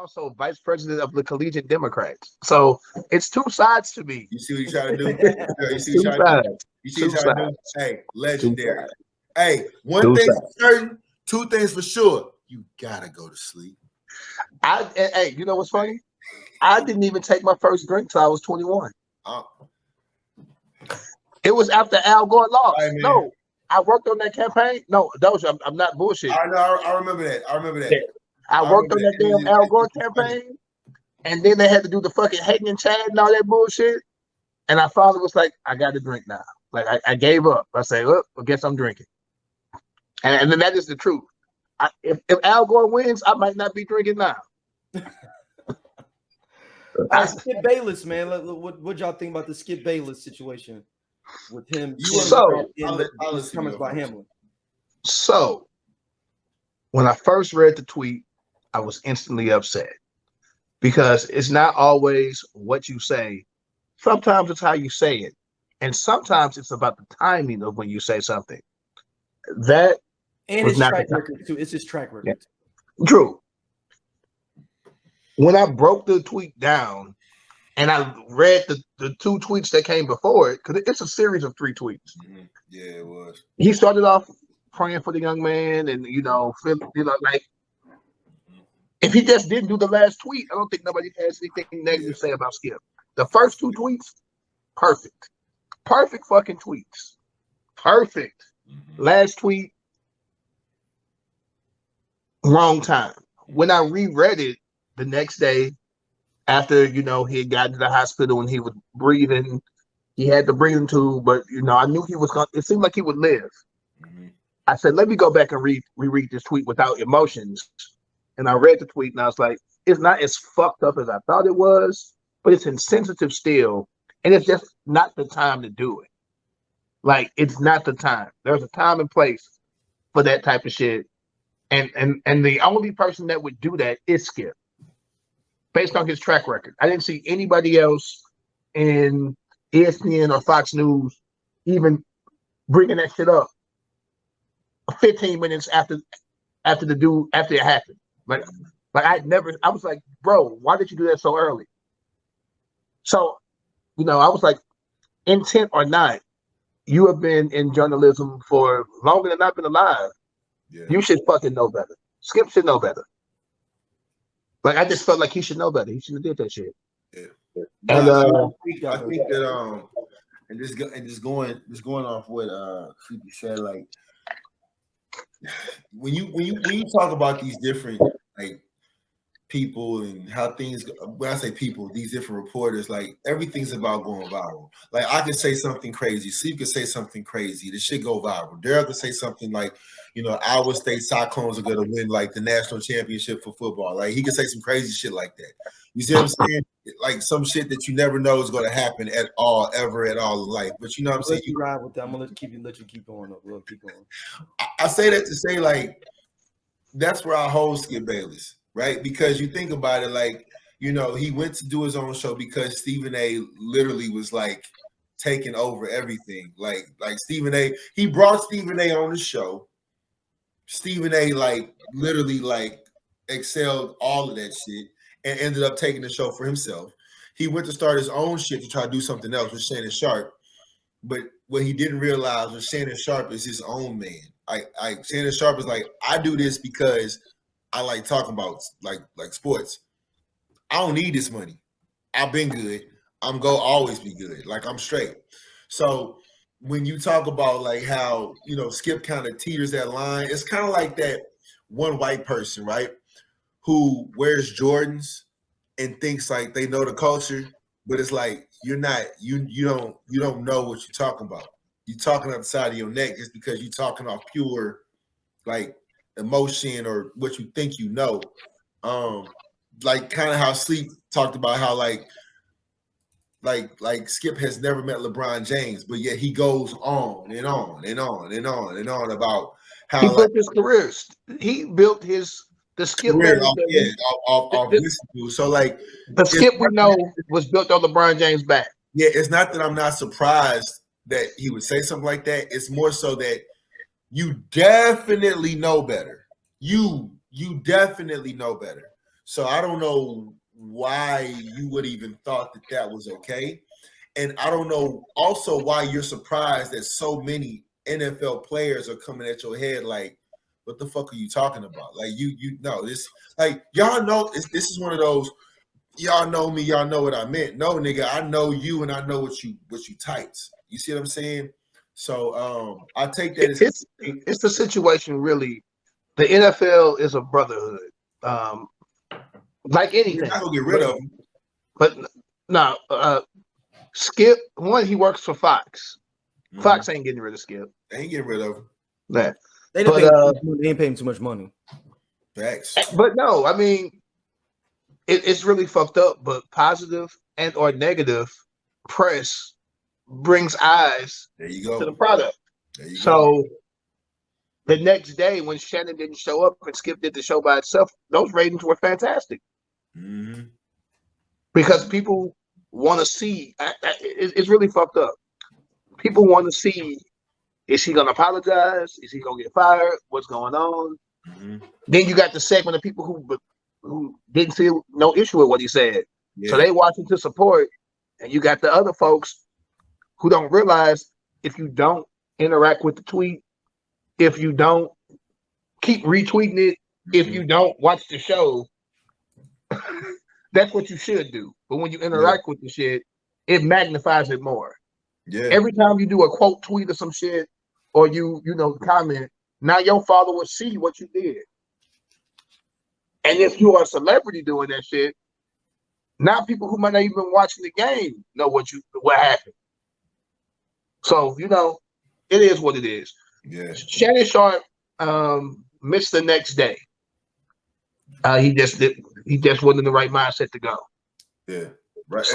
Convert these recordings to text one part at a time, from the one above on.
also vice president of the Collegiate Democrats. So it's two sides to me. You see what he's trying to do? You see what he's trying to do? You see what he's trying to do? Hey, legendary. Hey, one thing for certain, two things for sure. You gotta go to sleep. Hey, you know what's funny? I didn't even take my first drink till I was 21. It was after Al Gore lost. Right, no, I worked on that campaign. No, I'm not bullshitting. I know. I remember that. Yeah. I worked on that damn Al Gore campaign, and then they had to do the fucking hating and Chad and all that bullshit. And I finally was like, I got to drink now. Like I gave up. I say, well, I guess I'm drinking. And then that is the truth. If Al Gore wins, I might not be drinking now. Skip Bayless, man. What y'all think about the Skip Bayless situation with him? Comments by Hamlin. So, when I first read the tweet, I was instantly upset because it's not always what you say. Sometimes it's how you say it, and sometimes it's about the timing of when you say something. That and his track record too. It's his track record. Yeah. True. When I broke the tweet down and I read the two tweets that came before it, because it's a series of 3 tweets. Mm-hmm. Yeah, it was. He started off praying for the young man, and like if he just didn't do the last tweet, I don't think nobody has anything negative to say about Skip. The first 2 tweets, perfect fucking tweets, perfect. Mm-hmm. Last tweet, wrong time. When I reread it the next day, after he had gotten to the hospital and he was breathing, he had the breathing tube, but I knew he was gonna. It seemed like he would live. Mm-hmm. I said, let me go back and reread this tweet without emotions. And I read the tweet and I was like, it's not as fucked up as I thought it was, but it's insensitive still, and it's just not the time to do it. Like, it's not the time. There's a time and place for that type of shit, and the only person that would do that is Skip, based on his track record. I didn't see anybody else in ESPN or Fox News even bringing that shit up 15 minutes after it happened. Like I was like, bro, why did you do that so early? So, I was like, intent or not, you have been in journalism for longer than I've been alive. Yeah. You should fucking know better. Skip should know better. Like, I just felt like he should know better. He shouldn't have did that shit. Yeah. And I think that and just going off what Creepy said, like when you talk about these different like people and how things, when I say people, these different reporters, like everything's about going viral. Like I could say something crazy, Steve could say something crazy, this shit go viral. Daryl could say something like, Iowa State Cyclones are gonna win like the national championship for football. Like he could say some crazy shit like that. You see what I'm saying? Like some shit that you never know is gonna happen at all, ever at all in life. But you know what I'm saying? You ride with that. I'm gonna let you keep going. We'll keep going. I say that to say, like, that's where I hold Skip Bayless, right? Because you think about it, like, he went to do his own show because Stephen A. literally was like taking over everything. Like Stephen A. He brought Stephen A. on the show. Stephen A. like literally like excelled all of that shit and ended up taking the show for himself. He went to start his own shit to try to do something else with Shannon Sharp. But what he didn't realize was Shannon Sharp is his own man. Shannon Sharp is like, I do this because I like talking about like sports. I don't need this money. I've been good. I'm gonna always be good. Like I'm straight. So when you talk about like how Skip kind of teeters that line, it's kind of like that one white person, right, who wears Jordans and thinks like they know the culture, but it's like you're not. You don't know what you're talking about. You're talking out the side of your neck just because you're talking off pure like emotion or what you think you know. Like kind of how Sleep talked about how like Skip has never met LeBron James, but yet he goes on and on and on and on and on about how he built his career. He built the Skip career so like the Skip we know was built on LeBron James' back. Yeah, it's not that I'm not surprised that he would say something like that. It's more so that you definitely know better. You definitely know better. So I don't know why you would even thought that was okay. And I don't know also why you're surprised that so many NFL players are coming at your head like, what the fuck are you talking about? Like you know this, like y'all know this is one of those, y'all know me, y'all know what I meant. No, nigga, I know you and I know what you types. You see what I'm saying? So I take that as it's the situation really. The NFL is a brotherhood. Like anything. You're not gonna get rid of them. But no, Skip, one, he works for Fox. Mm-hmm. Fox ain't getting rid of Skip. They ain't getting rid of him. Yeah. They ain't paying too much money. Facts. But no, I mean, it's really fucked up. But positive and or negative press brings eyes there you go. to the product. There you go. So the next day when Shannon didn't show up and Skip did the show by itself, those ratings were fantastic. Mm-hmm. Because people want to see. It's really fucked up. People want to see. Is he going to apologize? Is he going to get fired? What's going on? Mm-hmm. Then you got the segment of people who didn't see no issue with what he said. Yeah. So they watching to support. And you got the other folks who don't realize if you don't interact with the tweet, if you don't keep retweeting it, if you don't watch the show, that's what you should do. But when you interact with the shit, it magnifies it more. Yeah. Every time you do a quote tweet or some shit, or you comment, now your followers see what you did. And if you are a celebrity doing that shit, now people who might not even watching the game know what happened. So, it is what it is. Yeah. Shannon Sharp missed the next day. He just wasn't in the right mindset to go. Yeah. Right.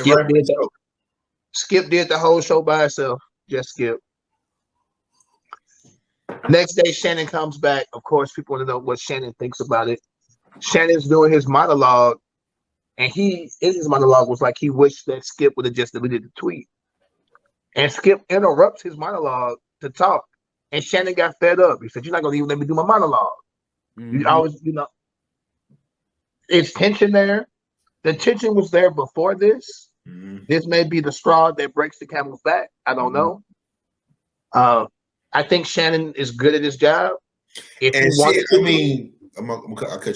Skip did the whole show by himself. Just Skip. Next day, Shannon comes back. Of course, people want to know what Shannon thinks about it. Shannon's doing his monologue, and in his monologue was like he wished that Skip would have just deleted the tweet. And Skip interrupts his monologue to talk, and Shannon got fed up. He said, "You're not going to even let me do my monologue." Mm-hmm. You always, it's tension there. The tension was there before this. Mm-hmm. This may be the straw that breaks the camel's back. I don't know. I think Shannon is good at his job. I'll cut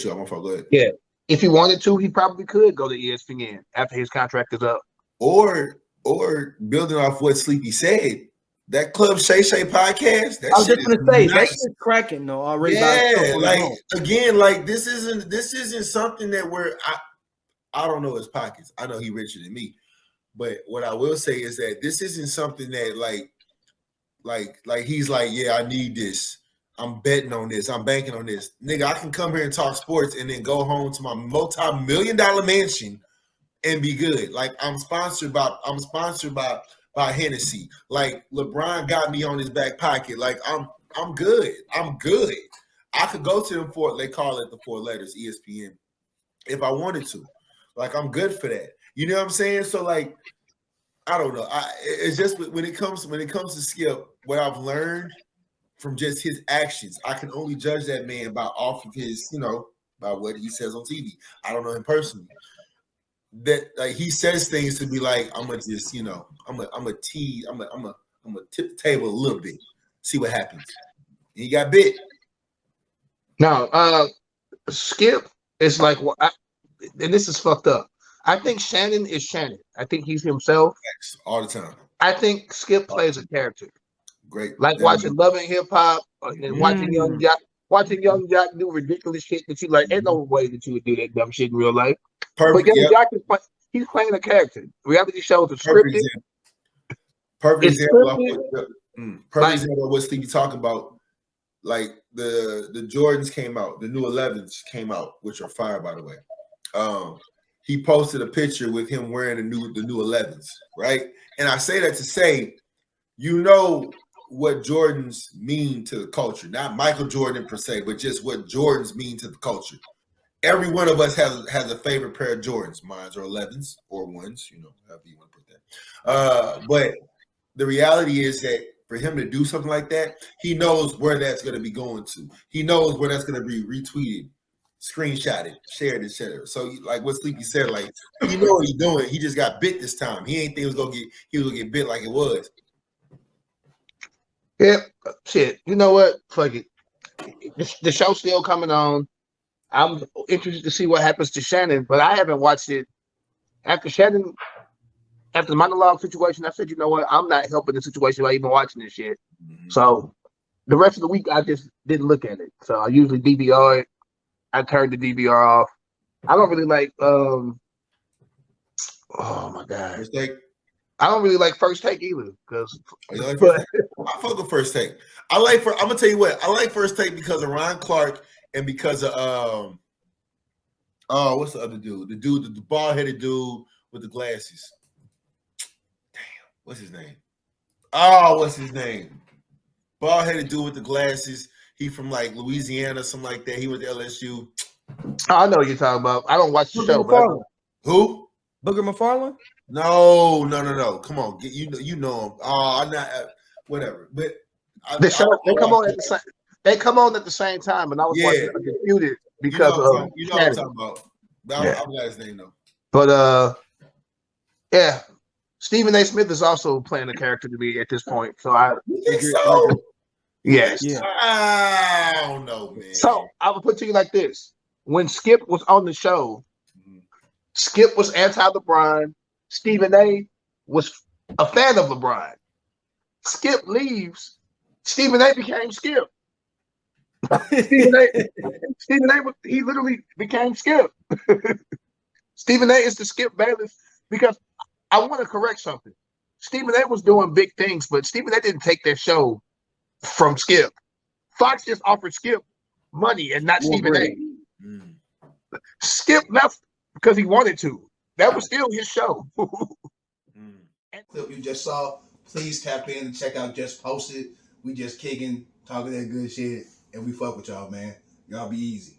you off. My fault. Go ahead. Yeah. If he wanted to, he probably could go to ESPN after his contract is up. Or building off what Sleepy said, that Club Shay Shay podcast. I was just gonna say that shit's cracking though already. Yeah, like this isn't something that I don't know his pockets. I know he richer than me, but what I will say is that this isn't something that like he's like, yeah, I need this. I'm betting on this. I'm banking on this. Nigga, I can come here and talk sports and then go home to my multi-million-dollar mansion and be good. Like I'm sponsored by Hennessy. Like LeBron got me on his back pocket. Like I'm good. I'm good. I could go to them they call it the 4 letters, ESPN, if I wanted to. Like I'm good for that. You know what I'm saying? So like, I don't know. It's just when it comes to Skip, what I've learned from just his actions, I can only judge that man off of his, by what he says on TV. I don't know him personally. That like he says things to be like, I'm gonna just, I'm gonna tip the table a little bit, see what happens. And he got bit. Now, Skip is like, and this is fucked up. I think Shannon is Shannon. I think he's himself all the time. I think Skip plays a character. Great. Like watching Love and Hip Hop and watching Young Jock do ridiculous shit that you like. Ain't no way that you would do that dumb shit in real life. Perfect. But Young Jock he's playing a character. Reality shows are scripted. Perfect example of what Stevie talking about. Like the Jordans came out, the new 11s came out, which are fire, by the way. He posted a picture with him wearing the new 11s, right? And I say that to say, what Jordans mean to the culture, not Michael Jordan per se, but just what Jordans mean to the culture. Every one of us has a favorite pair of Jordans. Mine are 11s or 1s, however you want to put that. But the reality is that for him to do something like that, he knows where that's going to be going to. He knows where that's going to be retweeted. screenshot it, share it, etc. So like what Sleepy said, like he know what he's doing. He just got bit this time. He ain't think he was gonna get bit like it was. Yeah, shit. You know what? Fuck it. The show's still coming on. I'm interested to see what happens to Shannon, but I haven't watched it. After the monologue situation, I said, you know what? I'm not helping the situation by even watching this shit. Mm-hmm. So the rest of the week, I just didn't look at it. So I usually DVR it. I turned the DVR off. I don't really like. Oh my god. First Take? I don't really like First Take either. Because I fuck with First Take. I'm gonna tell you what. I like First Take because of Ron Clark and because of what's the other dude? The bald-headed dude with the glasses. Damn, what's his name? Bald-headed dude with the glasses. He from like Louisiana, something like that. He went to LSU. I know what you're talking about. I don't watch the show. Who? Booger McFarlane? No. Come on, you know him. I'm not whatever. But they come on at the same time, and I was watching it Disputed because of you know what I'm talking about. I forgot his name though. But yeah, Stephen A. Smith is also playing a character to me at this point. So You think so? Yes. Yeah. I don't know, man. So I would put to you like this: when Skip was on the show, Skip was anti-LeBron. Stephen A. was a fan of LeBron. Skip leaves. Stephen A. became Skip. Stephen A. He literally became Skip. Stephen A. is the Skip Bayless because I want to correct something. Stephen A. was doing big things, but Stephen A. didn't take their show from Skip. Fox just offered Skip money and not Stephen A. Skip left because he wanted to. That was still his show. Clip you just saw, please tap in and check out Just Posted. We just kicking, talking that good shit, and we fuck with y'all, man. Y'all be easy.